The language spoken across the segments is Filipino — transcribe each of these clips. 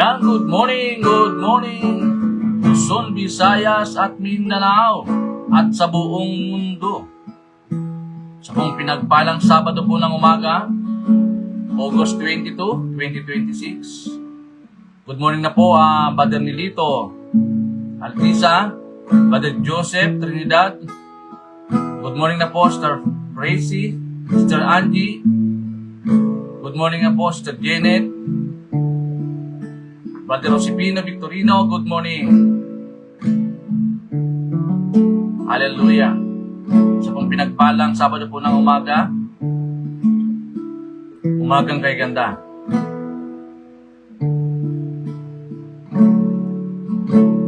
Yan, good morning, Luzon, Visayas at Mindanao at sa buong mundo. Sa buong pinagpalang Sabado po ng umaga, August 22, 2026. Good morning na po, Brother Nilito, Altisa, Brother Joseph, Trinidad. Good morning na po, Sister Tracy, Sister Angie. Good morning na po, Sister Janet. Brother Josepina Victorino, good morning. Hallelujah. Sa pong pinagpalang Sabado po ng umaga, umagang kay ganda.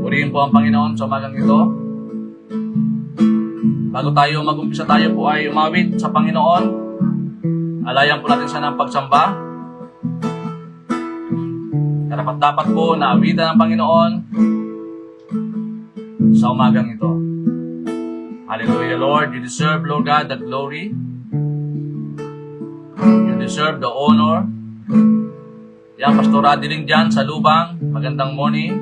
Purihin po ang Panginoon sa umagang ito. Bago tayo mag-umpisa, tayo po ay umawit sa Panginoon. Alayan po natin siya ng pagsamba. Dapat po na awitan ng Panginoon sa umagang ito. Hallelujah, Lord. You deserve, Lord God, the glory. You deserve the honor. Yan, Pastor Adiling dyan sa Lubang. Magandang morning.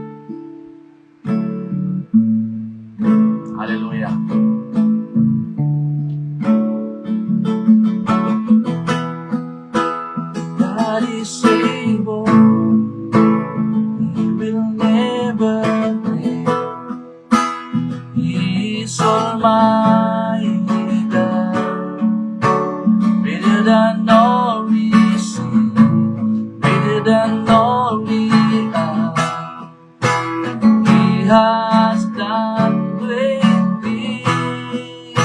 Hallelujah. God is able. Almighty God, greater than all we see, greater than all we are. He has done great things,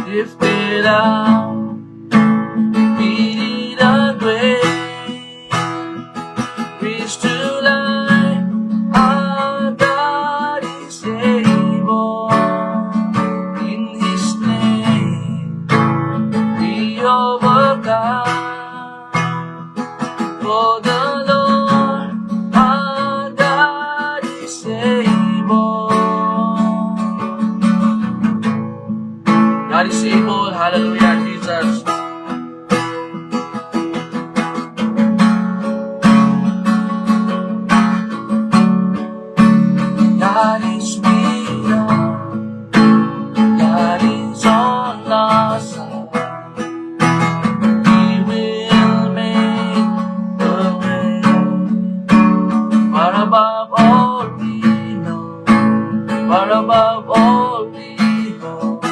lifted up, defeated the grave, reached to life. Our God is able. For the Lord our God is able. God is able. Hallelujah, Jesus. God is real. God is on our side. Above all we know, far above all we hope,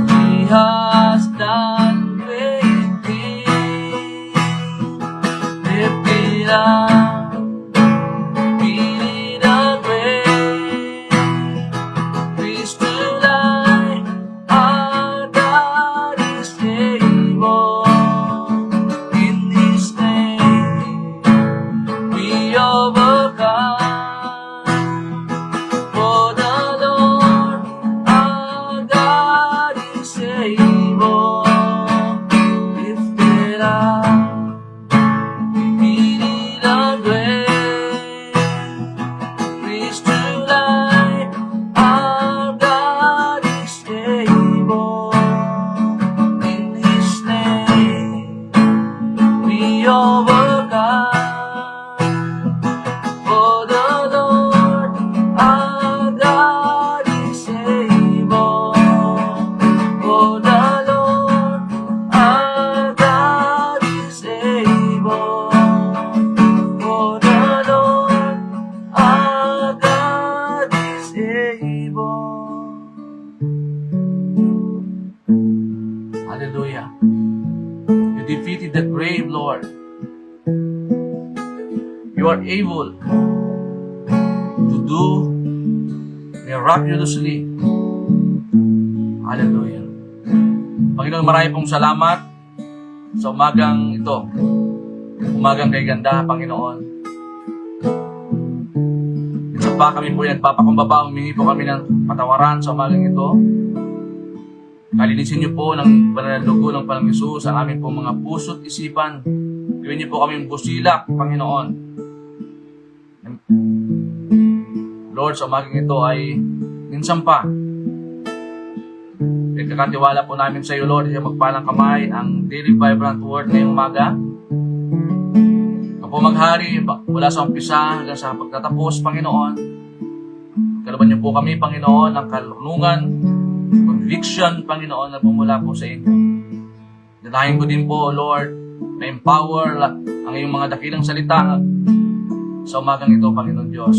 He has done great things, lifted up, defeated the grave, reached to life. Our God is able. In His name we overcome. For the Lord our God is able. Lifted up, defeated the grave, reached to life. Our God is able. In His name we overcome. For the Lord our God is able. For the Lord our God is able. For the Lord our God is able. Hallelujah. You defeated the grave, Lord. You are able to do miraculously. Hallelujah. Panginoon, marami pong salamat sa umagang ito. Umagang kay ganda, Panginoon. Isa pa kami po yan, papakumbaba, humingi po kami ng patawaran sa umagang ito. Kalinisin niyo po ng banal na dugo ng Panginoong Hesus ang aming pong mga puso't isipan. Gawin niyo po kami busilak, Panginoon. Lord, sa umagang ito ay minsan pa Nagkakatiwala po namin sa iyo, Lord, sa magpalang kamay ang Daily Vibrant Word ngayong umaga. po maghari mula sa umpisa hanggang sa pagtatapos, Panginoon. Kalooban niyo po kami, Panginoon, ng karunungan, conviction, Panginoon, na bumula po sa inyo. Dalahin ko din po, Lord, na empower ang iyong mga dakilang salita sa umagang ito, Panginoon Diyos.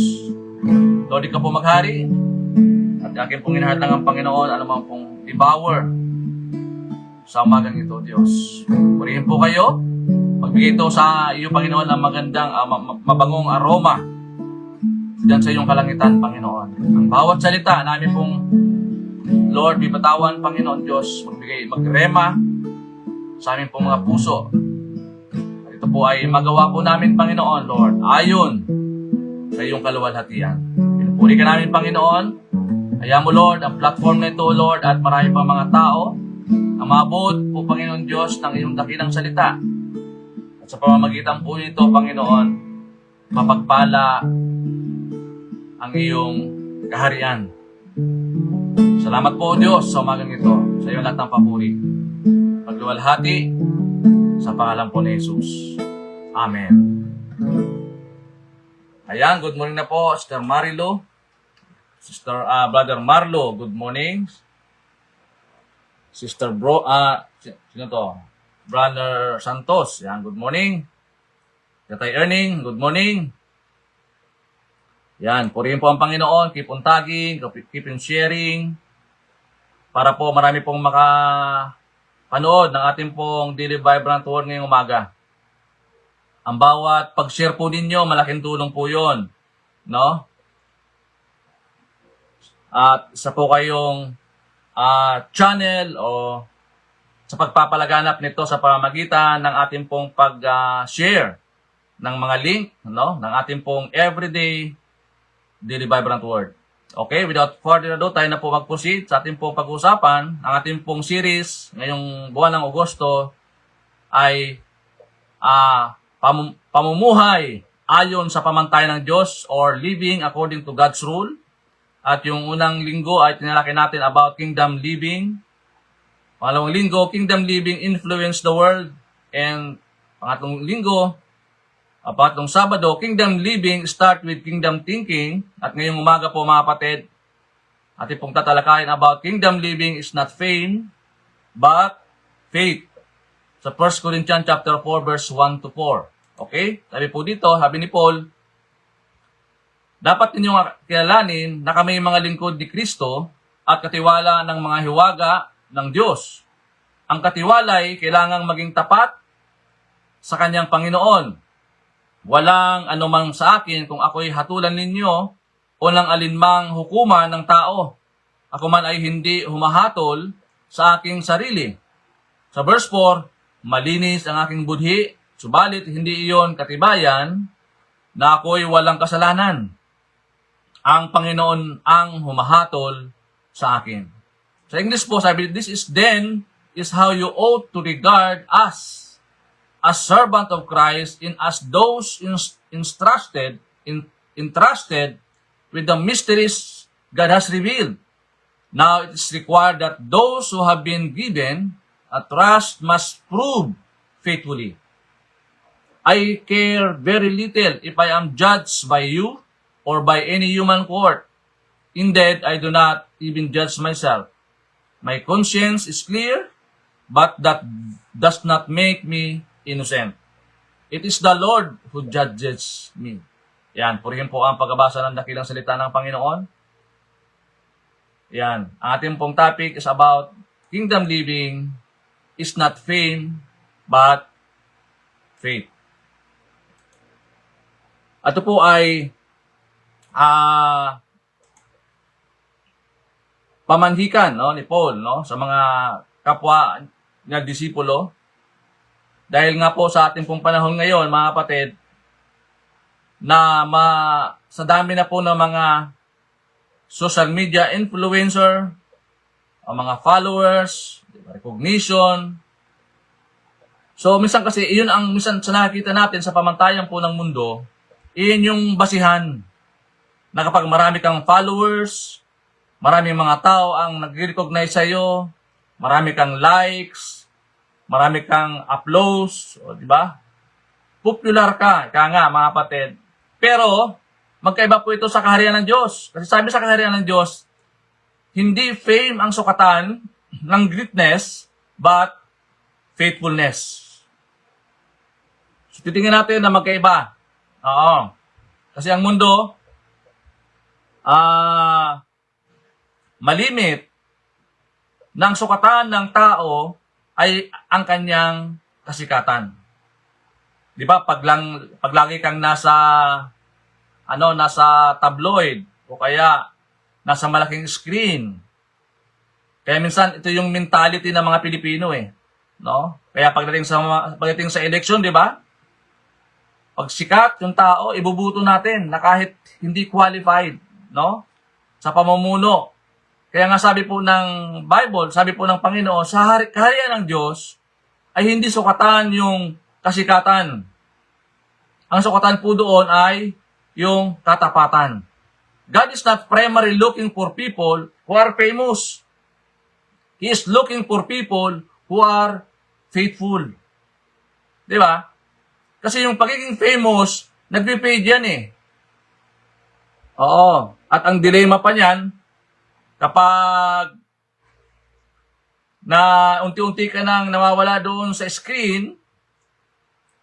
Lord, ikaw po maghari at akin pong inahartangan, Panginoon, anumang pong devour sa umagang ito, Diyos. Purihin po kayo. Magbigay ito sa iyo, Panginoon, ng magandang, mabangong aroma diyan sa iyong kalangitan, Panginoon. Ang bawat salita namin pong, Lord, bibatawan, Panginoon Diyos, magrema sa aming pong mga puso. At ito po ay magawa po namin, Panginoon, Lord, ayon sa iyong kaluwalhatian. Pinupuri ka namin, Panginoon. Hayaan mo, Lord, ang platform na ito, Lord, at marami pang mga tao ang maabot po, Panginoon Diyos, ng iyong dakilang salita. At sa pamamagitan po nito, Panginoon, mapagpala ang iyong kaharian. Salamat po, Diyos, sa umagang ito. Sa iyo lahat ng papuri. Pagluwalhati sa pangalan po ni Jesus. Amen. Ayan, good morning na po, Sister Marilo. Brother Marlo, good morning. Sister sino to? Brother Santos, yan, good morning. Tatay Erning, good morning. Yan, purihin po ang Panginoon, keep on tagging, keep on sharing, para po marami pong makapanood ng ating pong Daily Vibrant Word ngayong umaga. Ang bawat pag-share po ninyo, malaking tulong po yun. No? At isa po kayong channel o sa pagpapalaganap nito sa pamamagitan ng ating pong pag-share ng mga link, no, ng ating pong everyday Daily Vibrant Word. Okay, without further ado, tayo na po mag-proceed sa ating pong pag-usapan. Ang ating pong series ngayong buwan ng Agosto ay pamumuhay ayon sa pamantayan ng Diyos or living according to God's rule. At yung unang linggo ay tinalakay natin about kingdom living. Pangalawang linggo, kingdom living influence the world. And pangatlong linggo, pangatlong Sabado, kingdom living start with kingdom thinking. At ngayong umaga po mga kapatid, ating pong tatalakayin about kingdom living is not fame, but faith. Sa 1 Corinthians chapter 4, verse 1 to 4. Okay? Sabi po dito, sabi ni Paul, dapat ninyong kilalanin na kami mga lingkod ni Kristo at katiwala ng mga hiwaga ng Diyos. Ang katiwala ay kailangang maging tapat sa kanyang Panginoon. Walang anumang sa akin kung ako'y hatulan ninyo o ng alinmang hukuman ng tao. Ako man ay hindi humahatol sa aking sarili. Sa verse 4, malinis ang aking budhi, subalit hindi iyon katibayan na ako'y walang kasalanan. Ang Panginoon ang humahatol sa akin. Sa English po, sabi, this is then is how you ought to regard us as servant of Christ in as those entrusted with the mysteries God has revealed. Now it is required that those who have been given a trust must prove faithfully. I care very little if I am judged by you or by any human court. Indeed, I do not even judge myself. My conscience is clear, but that does not make me innocent. It is the Lord who judges me. Yan, purihin po ang pagbabasa ng dakilang salita ng Panginoon. Yan, ang ating pong topic is about kingdom living is not fame, but faith. Ito po ay pamanhikan, no, ni Paul, no, sa mga kapwa na disipulo. Dahil nga po sa ating pong panahon ngayon, mga kapatid, na sa dami na po ng mga social media influencer, ang mga followers, recognition. So, minsan kasi, iyon ang minsan sa nakikita natin sa pamantayan po ng mundo, iyon yung basihan na kapag marami kang followers, maraming mga tao ang nag-recognize sa iyo, marami kang likes, marami kang applause, o, di ba? popular ka. Kaya nga, mga kapatid. Pero, magkaiba po ito sa kaharian ng Diyos. Kasi sabi sa kaharian ng Diyos, hindi fame ang sukatan ng greatness, but faithfulness. So, titingnan natin na magkaiba. Oo. Kasi ang mundo, malimit ng sukatan ng tao ay ang kanyang kasikatan. Di ba? Pag lagi kang nasa tabloid o kaya nasa malaking screen. Kaya minsan ito yung mentality ng mga Pilipino no? Kaya pagdating sa election, di ba? Pag sikat yung tao, ibubuto natin na kahit hindi qualified, no? Sa pamumuno. Kaya nga sabi po ng Bible, sabi po ng Panginoon, sa kaharian ng Diyos ay hindi sukatan yung kasikatan. Ang sukatan po doon ay yung katapatan. God is not primarily looking for people who are famous. He is looking for people who are faithful. Di ba? Kasi yung pagiging famous, nagpipaid yan Oo. At ang dilema pa niyan, kapag na unti-unti ka nang nawawala doon sa screen,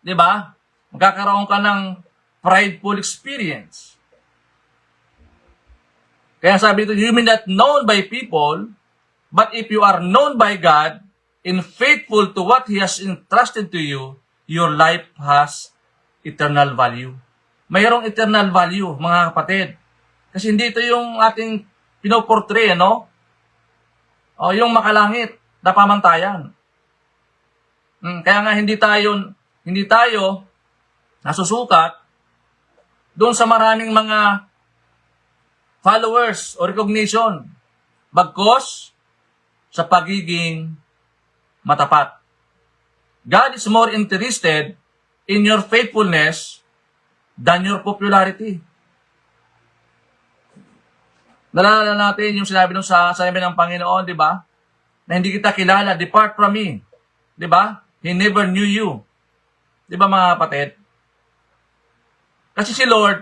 di ba? Magkakaroon ka ng prideful experience. Kaya sabi ito, you may not known by people, but if you are known by God, and faithful to what He has entrusted to you, your life has eternal value. Mayroong eternal value, mga kapatid. Kasi hindi ito yung ating pinoportray, no? O yung makalangit na pamantayan. Kaya nga hindi tayo nasusukat doon sa maraming mga followers o recognition. Bagkos sa pagiging matapat. God is more interested in your faithfulness than your popularity. Nalala natin yung sinabi ng Panginoon, di ba? Na hindi kita kilala, depart from me. Di ba? He never knew you. Di ba mga kapatid? Kasi si Lord,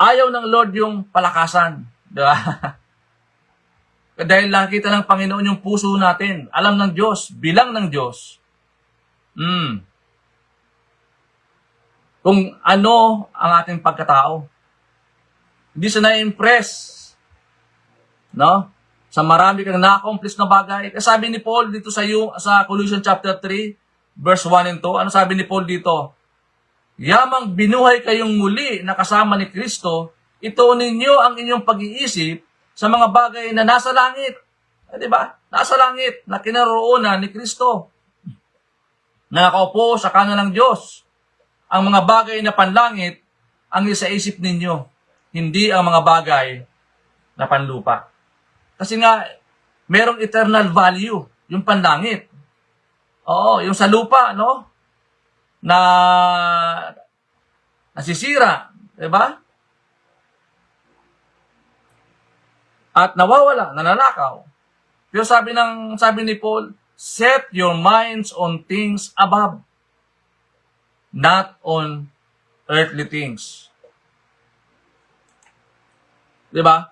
ayaw ng Lord yung palakasan. Di ba? Dahil nakita ng Panginoon yung puso natin. Alam ng Diyos, bilang ng Diyos. Kung ano ang ating pagkatao. Hindi siya na-impress, no? Sa marami kang na-accomplish na bagay. Kasi sabi ni Paul dito sa Colossians chapter 3, verse 1 and 2, ano sabi ni Paul dito? Yamang binuhay kayong muli na kasama ni Kristo, ito ninyo ang inyong pag-iisip sa mga bagay na nasa langit. Di ba? Nasa langit, na kinaroonan ni Kristo. Na nakaupo sa kanan ng Diyos. Ang mga bagay na panlangit, ang isaisip ninyo. Hindi ang mga bagay na panlupa. Kasi nga, merong eternal value, yung panlangit. Oo, yung sa lupa, no? Na nasisira, di ba? At nawawala, nananakaw. Pero sabi ni Paul, set your minds on things above, not on earthly things. Diba?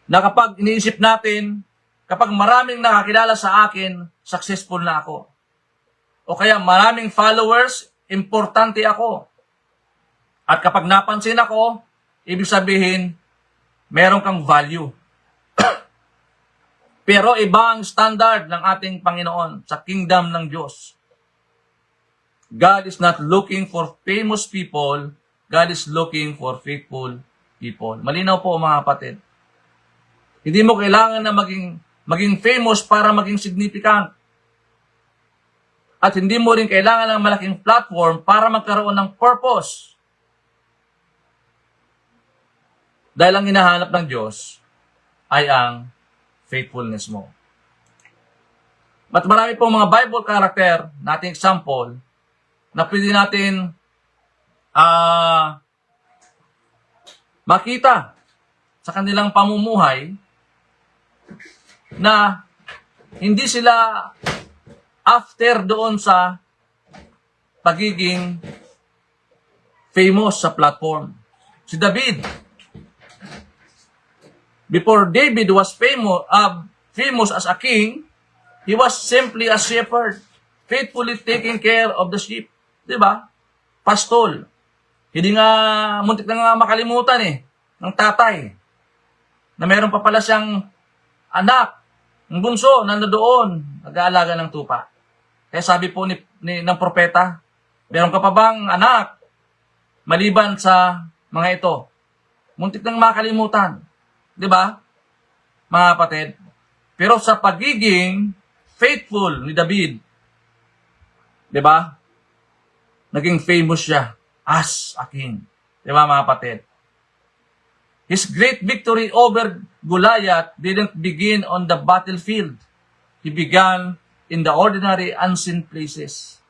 Na kapag iniisip natin, kapag maraming nakakilala sa akin, successful na ako. O kaya maraming followers, importante ako. At kapag napansin ako, ibig sabihin, meron kang value. Pero iba ang standard ng ating Panginoon sa kingdom ng Diyos. God is not looking for famous people, God is looking for faithful people. Malinaw po mga kapatid. Hindi mo kailangan na maging famous para maging significant. At hindi mo rin kailangan ng malaking platform para magkaroon ng purpose. Dahil ang hinahanap ng Diyos ay ang faithfulness mo. At marami pong mga Bible character, nating example, na pwede natin makita sa kanilang pamumuhay na hindi sila after doon sa pagiging famous sa platform. Si David, before David was famous as a king, he was simply a shepherd, faithfully taking care of the sheep. Diba? Pastol. Hindi nga, muntik na nga makalimutan ng tatay, na meron pa pala siyang anak, ng bunso, na doon, nag-aalaga ng tupa. Kaya sabi po ng propeta, meron ka pa bang anak, maliban sa mga ito? Muntik nang makalimutan. Di ba? Mga kapatid. Pero sa pagiging faithful ni David, di ba? Naging famous siya as a king. Di ba mga kapatid? His great victory over Goliath didn't begin on the battlefield. He began in the ordinary unseen places.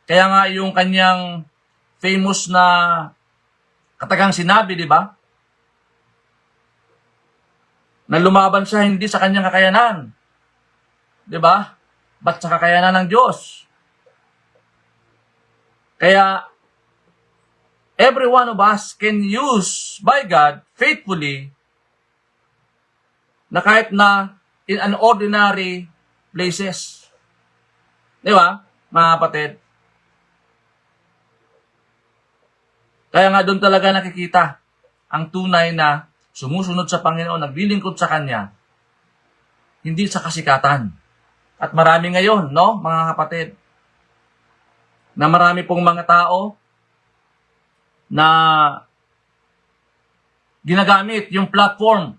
Kaya nga yung kanyang famous na katagang sinabi, di ba? Na lumaban siya hindi sa kanyang kakayanan. Di ba? Ba't sa kakayanan ng Diyos? Kaya, every one of us can use by God faithfully na kahit na in an ordinary places. Di ba, mga kapatid? Kaya nga doon talaga nakikita ang tunay na sumusunod sa Panginoon, naglilingkod sa Kanya, hindi sa kasikatan. At marami ngayon, no, mga kapatid, na marami pong mga tao na ginagamit yung platform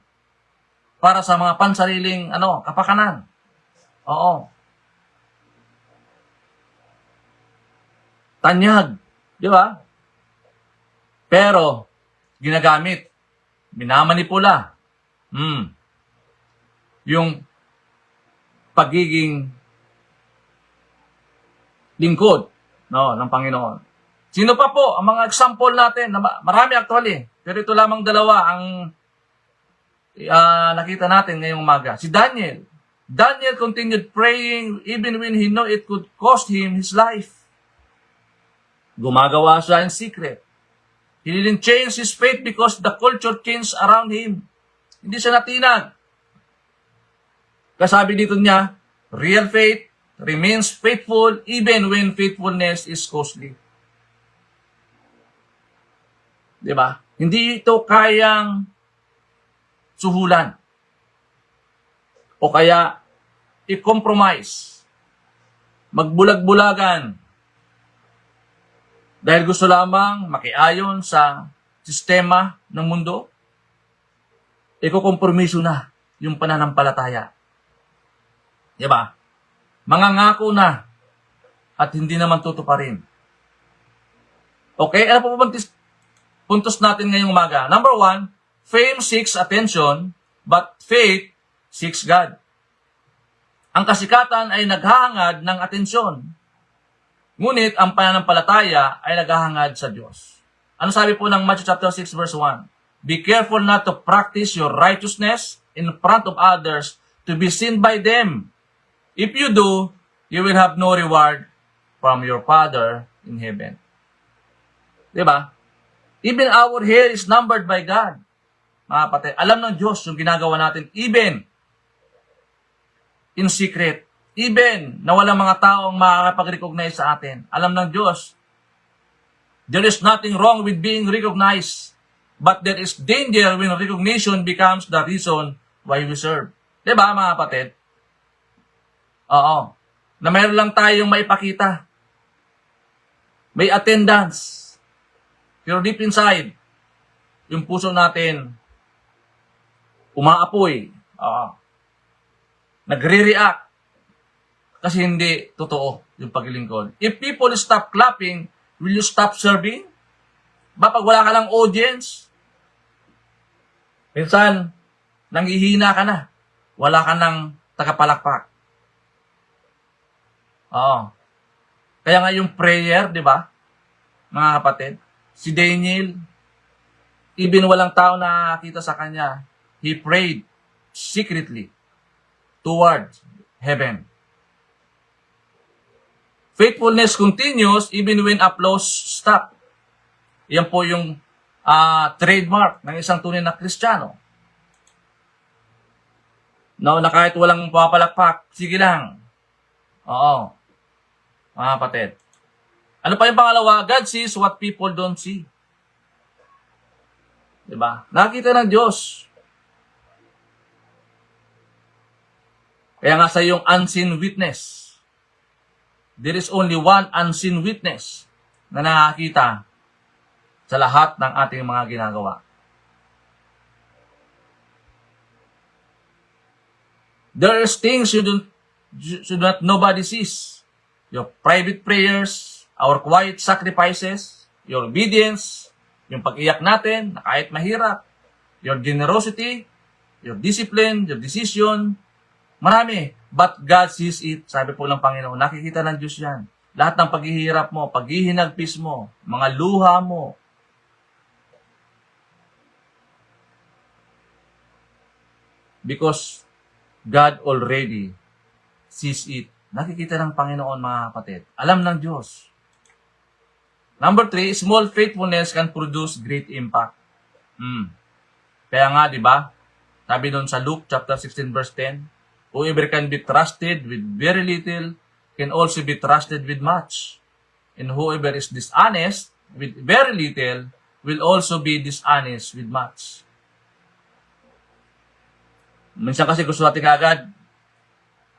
para sa mga pansariling kapakanan. Oo. Tanyag, di ba? Pero ginagamit, minamanipula. Yung pagiging lingkod, no, ng Panginoon. Sino pa po ang mga example natin? Marami actually. Pero ito lamang dalawa ang nakita natin ngayong umaga. Si Daniel. Daniel continued praying even when he knew it could cost him his life. Gumagawa siya in secret. He didn't change his faith because the culture changed around him. Hindi siya natinag. Kasabi dito niya, real faith remains faithful even when faithfulness is costly. Diba? Hindi ito kayang suhulan. O kaya, i-compromise. Magbulag-bulagan. Dahil gusto lamang makiayon sa sistema ng mundo, iko-kompromiso na yung pananampalataya. Diba? Mangangako na at hindi naman tutuparin. Okay, ano po ba puntos natin ngayong umaga? Number 1, fame seeks attention, but faith seeks God. Ang kasikatan ay naghahangad ng atensyon. Ngunit ang pananampalataya ay naghahangad sa Diyos. Ano sabi po ng Matthew chapter 6 verse 1? Be careful not to practice your righteousness in front of others to be seen by them. If you do, you will have no reward from your Father in heaven. Diba? Even our hair is numbered by God. Mga kapatid, alam ng Diyos yung ginagawa natin, even in secret. Even na walang mga taong makakapag-recognize sa atin. Alam ng Diyos, there is nothing wrong with being recognized, but there is danger when recognition becomes the reason why we serve. Diba, mga kapatid? Oo. Na mayroon lang tayong maipakita. May attendance. Pero deep inside, yung puso natin, umaapoy. Nagre-react. Kasi hindi totoo yung paglilingkod. If people stop clapping, will you stop serving? Ba, pag wala ka ng audience, minsan, nanghihina ka na. Wala ka ng tagapalakpak. Oo. Kaya nga yung prayer, di ba? Mga kapatid, si Daniel, even walang tao na nakakita sa kanya, he prayed secretly toward heaven. Faithfulness continues even when applause stop. Yan po yung trademark ng isang tunay na Kristiyano. No, na kahit walang papalakpak, sige lang. Oo. Mga kapatid. Ano pa yung pangalawa? God sees what people don't see. Diba? Nakita ng Diyos. Kaya nga sa yung unseen witness, there is only one unseen witness na nakakita sa lahat ng ating mga ginagawa. There are things should not nobody sees. Your private prayers, our quiet sacrifices, your obedience, yung pag-iyak natin na kahit mahirap, your generosity, your discipline, your decision, marami. But God sees it. Sabi po ng Panginoon, nakikita ng Diyos yan. Lahat ng paghihirap mo, paghihinagpis mo, mga luha mo. Because God already sees it. Nakikita ng Panginoon, mga kapatid. Alam ng Diyos. Number 3, small faithfulness can produce great impact. Kaya nga, di ba? Sabi doon sa Luke chapter 16 verse 10, whoever can be trusted with very little can also be trusted with much. And whoever is dishonest with very little will also be dishonest with much. Minsan kasi gusto natin agad,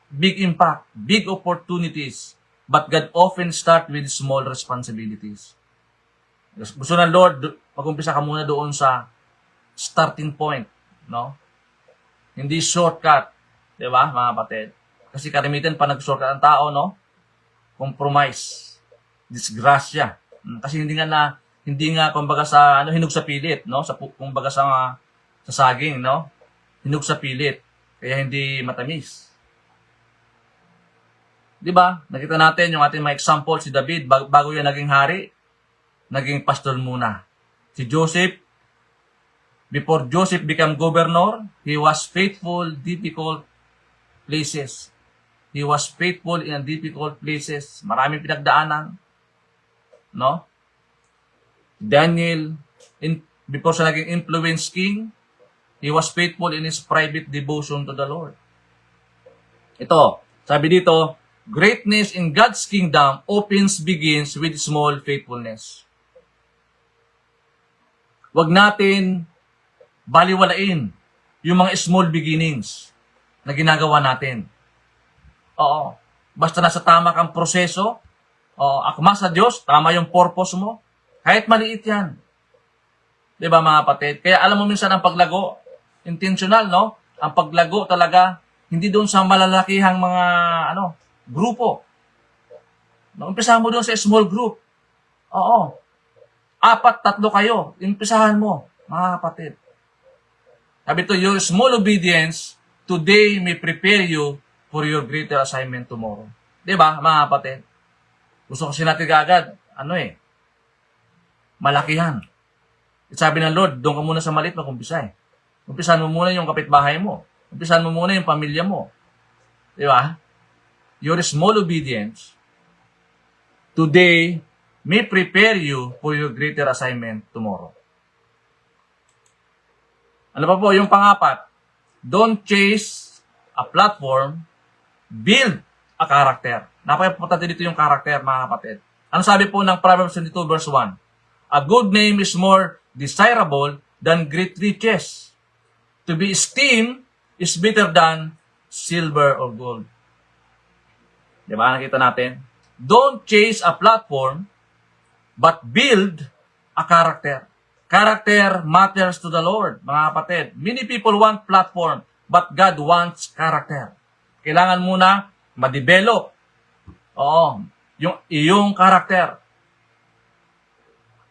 big impact, big opportunities, but God often start with small responsibilities. Gusto ng Lord, mag-umpisa ka muna doon sa starting point, no? Hindi shortcut, di ba, mga kapatid? Kasi karamitan pa nag-shortcut ang tao, no? Compromise, disgrasya. Kasi hindi nga kumbaga sa hinug sa pilit, no? Kumbaga sa saging, no? Hinug sa pilit, kaya hindi matamis. Di ba? Nakita natin yung ating mga example, si David, bago yan naging hari, naging pastor muna. Si Joseph, before Joseph became governor, he was faithful, difficult places. He was faithful in difficult places. Maraming pinagdaanan. No? Daniel, before siya naging influence king, he was faithful in his private devotion to the Lord. Ito, sabi dito, greatness in God's kingdom begins with small faithfulness. Huwag natin baliwalain yung mga small beginnings na ginagawa natin. Oo. Basta nasa tama kang proseso, akma sa Diyos, tama yung purpose mo, kahit maliit yan. Diba mga kapatid? Kaya alam mo minsan ang paglago, intentional, no? Ang paglago talaga, hindi doon sa malalakihang mga, grupo. Umpisahan mo doon sa small group. Oo. 4, 3 kayo. Umpisahan mo, mga kapatid. Sabi to, your small obedience today may prepare you for your greater assignment tomorrow. Diba, mga kapatid? Gusto kasi natin agad, malakihan. Sabi ng Lord, doon ka muna sa maliit mag-umpisa eh. Umpisahan mo muna yung kapitbahay mo. Umpisahan mo muna yung pamilya mo. Diba? Your small obedience today may prepare you for your greater assignment tomorrow. Ano pa po? Yung pang-4, don't chase a platform, build a character. Napaka-importante dito yung character, mga kapatid. Ano sabi po ng Proverbs 22 verse 1? A good name is more desirable than great riches. To be esteemed is better than silver or gold. Diba? Nakita natin? Don't chase a platform, but build a character. Character matters to the Lord, mga kapatid. Many people want platform, but God wants character. Kailangan muna ma-develop. Yung iyong character.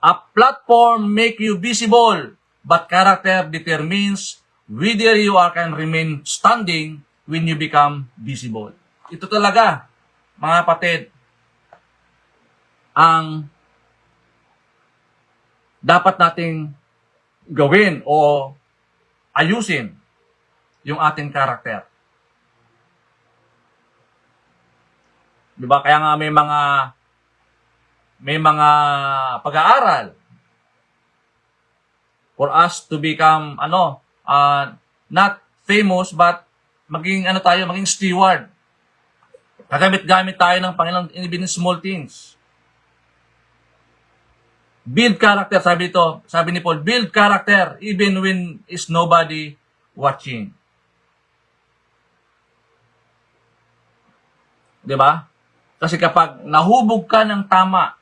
A platform make you visible, but character determines whether you can remain standing when you become visible. Ito talaga, mga kapatid, ang dapat nating gawin o ayusin yung ating karakter. Di ba? Kaya nga may mga pag-aaral for us to become not famous but maging maging steward. Kagamit-gamit tayo ng Panginoon even in small things. Build character, sabi ni Paul, build character even when is nobody watching. 'Di ba? Kasi kapag nahubog ka ng tama,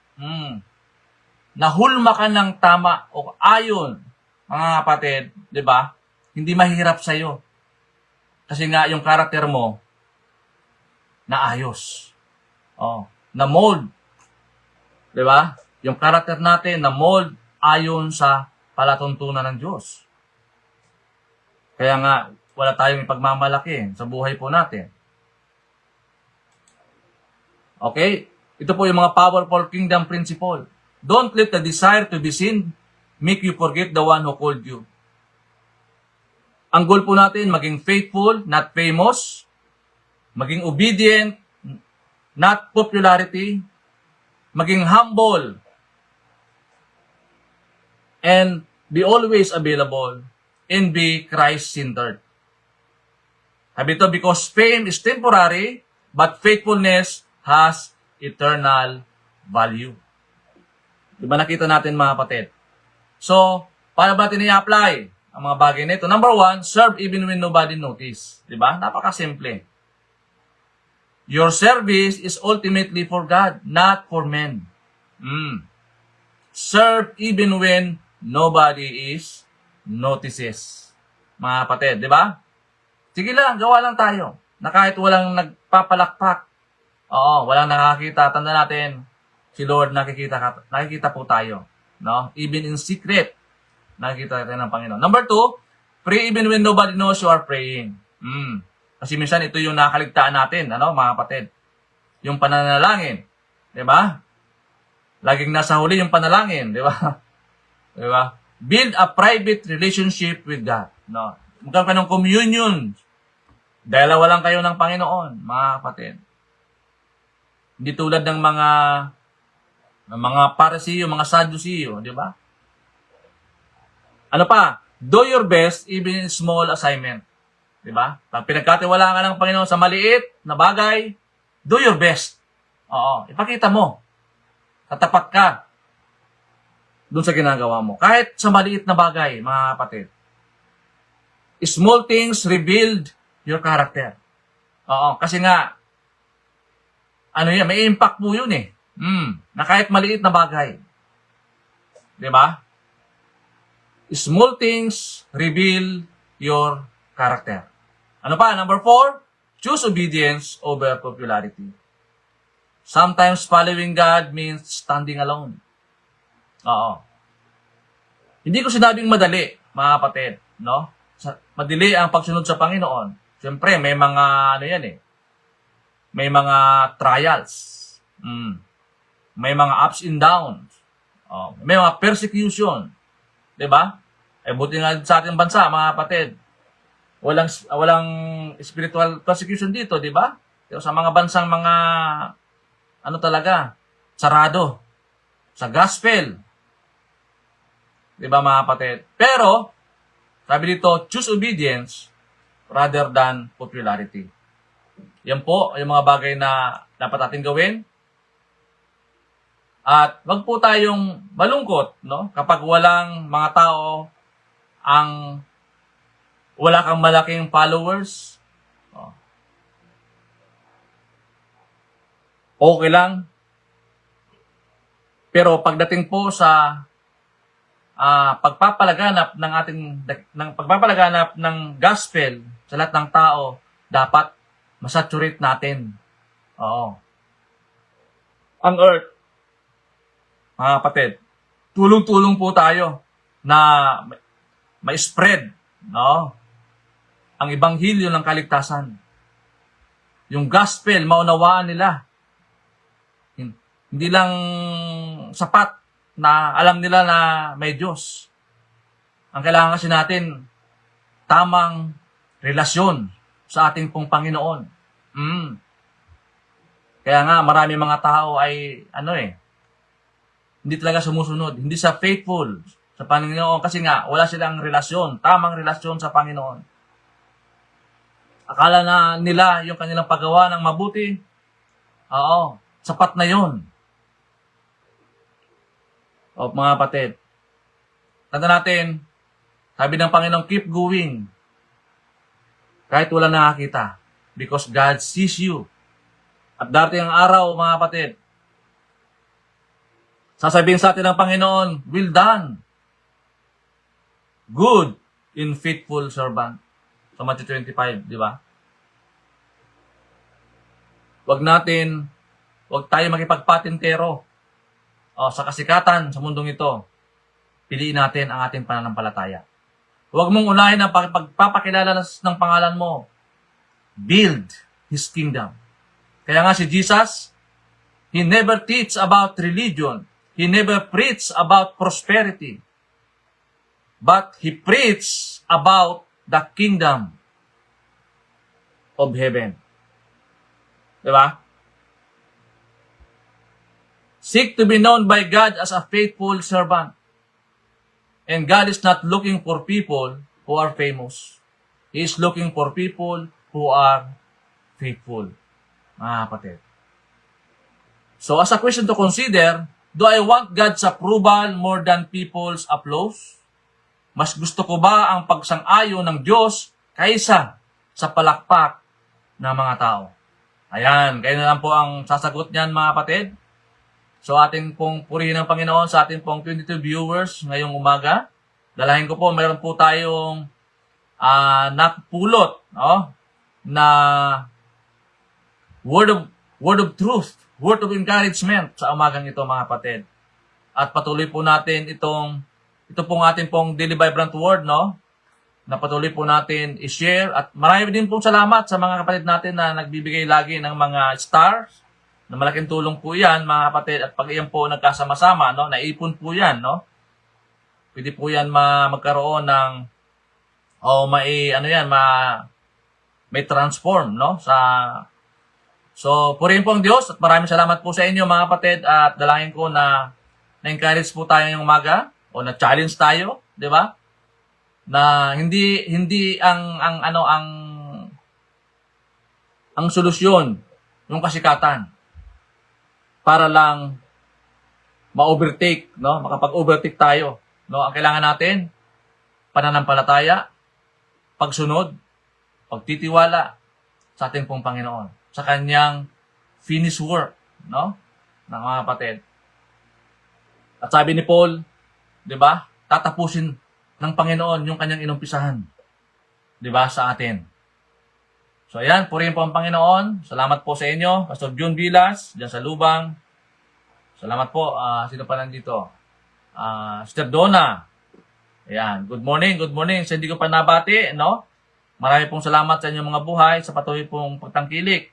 nahulma ka ng tama o ayon, mga kapatid, 'di ba? Hindi mahirap sa iyo. Kasi nga yung character mo naayos. Na mold. 'Di ba? Yung character natin na mold ayon sa palatuntunan ng Diyos. Kaya nga wala tayong ipagmamalaki sa buhay po natin. Okay? Ito po yung mga powerful kingdom principle. Don't let the desire to be seen make you forget the one who called you. Ang goal po natin, maging faithful, not famous. Maging obedient, not popularity. Maging humble. And be always available. And be Christ-centered. Sabi ito, because fame is temporary, but faithfulness has eternal value. Di ba nakita natin mga kapatid? So, paano ba natin i-apply ang mga bagay na ito? Number 1, serve even when nobody notice. Di ba? Napakasimple. Your service is ultimately for God, not for men. Serve even when nobody is notices. Mga kapatid, di ba? Sige lang, gawa lang tayo. Na kahit walang nagpapalakpak, walang nakakita. Tanda natin, si Lord nakikita po tayo. No? Even in secret, nakikita tayo ng Panginoon. Number 2, pray even when nobody knows you are praying. Kasi minsan ito yung nakaligtaan natin, mga kapatid. Yung pananalangin. Di ba? Laging nasa huli yung panalangin. Di ba? Di ba? Build a private relationship with God. No? Magkaroon ka ng communion. Dahil walang kayo ng Panginoon, mga kapatid. Hindi tulad ng mga Pariseo, mga Sadduceo, di ba? Ano pa? Do your best even in small assignment. Di ba? Pag pinagkatiwalaan ka ng Panginoon sa maliit na bagay, do your best. Ipakita mo. Tatapat ka doon sa ginagawa mo. Kahit sa maliit na bagay, mga kapatid. Small things revealed your character. Kasi nga, may impact po yun eh. Na kahit maliit na bagay. Di ba? Small things reveal your character. Ano pa? Number 4, choose obedience over popularity. Sometimes following God means standing alone. Hindi ko sinabing madali, mga kapatid, no? Madali ang pagsunod sa Panginoon. Siyempre, may mga may mga trials. May mga ups and downs. May mga persecution. 'Di ba? Buti nga sa ating bansa, mga kapatid. Walang spiritual persecution dito, 'di ba? Sa mga bansang mga sarado sa gospel. 'Di ba, mga kapatid? Pero sabi dito, choose obedience rather than popularity. Yan po yung mga bagay na dapat natin gawin. At wag po tayong malungkot, no? Kapag walang mga tao wala kang malaking followers. Okay lang. Pero pagdating po sa pagpapalaganap ng gospel sa lahat ng tao, dapat masaturate natin. Ang earth, mga kapatid, tulong-tulong po tayo na ma-spread, no? Ang ebanghelyo ng kaligtasan. Yung gospel, maunawaan nila. Hindi lang sapat na alam nila na may Diyos. Ang kailangan kasi natin, tamang relasyon sa ating pong Panginoon. Kaya nga, marami mga tao ay, hindi talaga sumusunod. Hindi sa faithful sa Panginoon kasi nga, wala silang relasyon, tamang relasyon sa Panginoon. Akala na nila yung kanilang paggawa ng mabuti, sapat na yon. O mga kapatid, tanda natin, sabi ng Panginoon, keep going. Kahit wala nakakita. Because God sees you. At darating ang araw, mga kapatid, sasabihin sa atin ng Panginoon, well done. Good in faithful servant. Sa Matthew 25, di ba? Huwag tayo makipagpatintero sa kasikatan sa mundong ito. Piliin natin ang ating pananampalataya. Huwag mong unahin ang pagpapakilala ng pangalan mo. Build His kingdom. Kaya nga si Jesus, He never teach about religion. He never preach about prosperity. But He preached about the kingdom of heaven. Diba? Seek to be known by God as a faithful servant. And God is not looking for people who are famous. He is looking for people who are faithful. Mga kapatid. So as a question to consider, do I want God's approval more than people's applause? Mas gusto ko ba ang pagsang-ayon ng Diyos kaysa sa palakpak ng mga tao? Ayan, kayo na lang po ang sasagot niyan mga kapatid. So ating pong purihin ng Panginoon sa ating pong 22 viewers ngayong umaga. Dalahin ko po, mayroon po tayong napulot na word of truth, word of encouragement sa umagang ito mga kapatid. At patuloy po natin ito pong ating pong Daily Vibrant Word, na patuloy po natin i-share. At marami din pong salamat sa mga kapatid natin na nagbibigay lagi ng mga stars. Na malaking tulong po yan, mga kapatid. At pag iyan po nagkasama-sama, naipon po yan, Pwede po yan magkaroon ng, may transform, So, purihin po ang Diyos at maraming salamat po sa inyo, mga kapatid. At dalangin ko na na-encourage po tayo ngayong umaga o na-challenge tayo, di ba? Na hindi ang solusyon yung kasikatan para lang ma-overtake, makapag-overtake tayo, Ang kailangan natin pananampalataya, pagsunod, pagtitiwala sa ating pong Panginoon, sa kanyang finished work, ng mga kapatid. At sabi ni Paul, 'di ba? Tatapusin ng Panginoon yung kanyang inumpisahan, 'di ba, sa atin. So ayan, purihin po ang Panginoon. Salamat po sa inyo, Pastor June Vilas, diyan sa Lubang. Salamat po. Sino pa nandito? Sister Donna. Ayan, good morning. Sa hindi ko pa nabati, Marami pong salamat sa inyong mga buhay, sa patuloy pong pagtangkilik.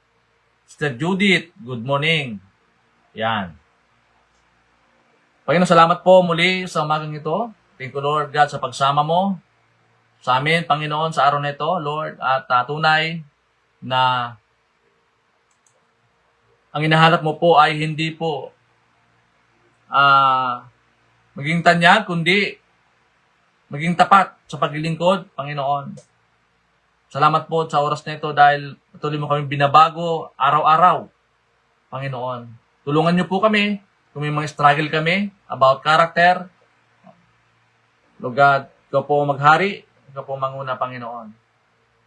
Sister Judith, good morning. Ayan. Panginoon, salamat po muli sa umagang ito. Thank you, Lord God, sa pagsama mo sa amin, Panginoon, sa araw na ito, Lord. At tunay na ang hinahanap mo po ay hindi po maging tanyag, kundi maging tapat sa paglilingkod, Panginoon. Salamat po sa oras na ito dahil patuloy mo kami binabago araw-araw, Panginoon. Tulungan niyo po kami kung may mga struggle kami about character. Lord God, ikaw po maghari, ikaw po manguna, Panginoon.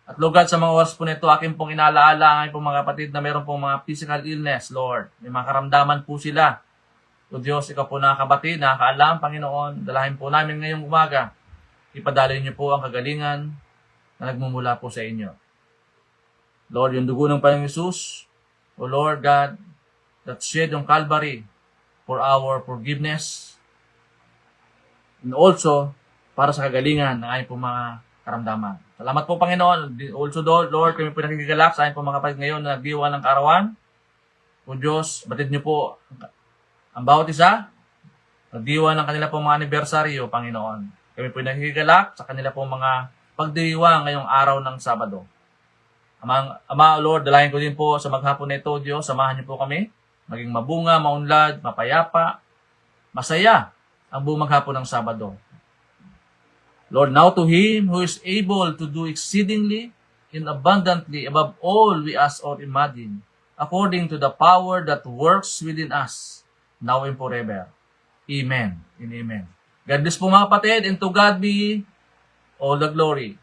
At Lord God, sa mga oras po na ito, aking pong inaalaala, aking pong mga kapatid na mayroon pong mga physical illness, Lord. May mga karamdaman po sila. O Diyos, ikaw po nakakabati, nakakaalam, Panginoon. Dalahin po namin ngayong umaga. Ipadalay niyo po ang kagalingan na nagmumula po sa inyo. Lord, yung dugo ng Panginoong Hesus, O Lord God, that shed on Calvary for our forgiveness, and also, para sa kagalingan ng aking po mga karamdaman. Salamat po, Panginoon. Also, Lord, kami po nakikigalak sa aking po mga kapatid ngayon na nagdiwa ng karawan. O Diyos, batid niyo po ang bawat isa, nagdiwa ng kanila po mga anibersaryo, Panginoon. Kami po nakikigalak sa kanila po mga pagdiriwa ngayong araw ng Sabado. Ama, Lord, dalayan ko din po sa maghapon na ito, Diyos, samahan niyo po kami, maging mabunga, maunlad, mapayapa, masaya ang buong maghapon ng Sabado. Lord, now to Him who is able to do exceedingly and abundantly above all we ask or imagine, according to the power that works within us, now and forever. Amen and amen. God bless po mga kapatid, and to God be all the glory.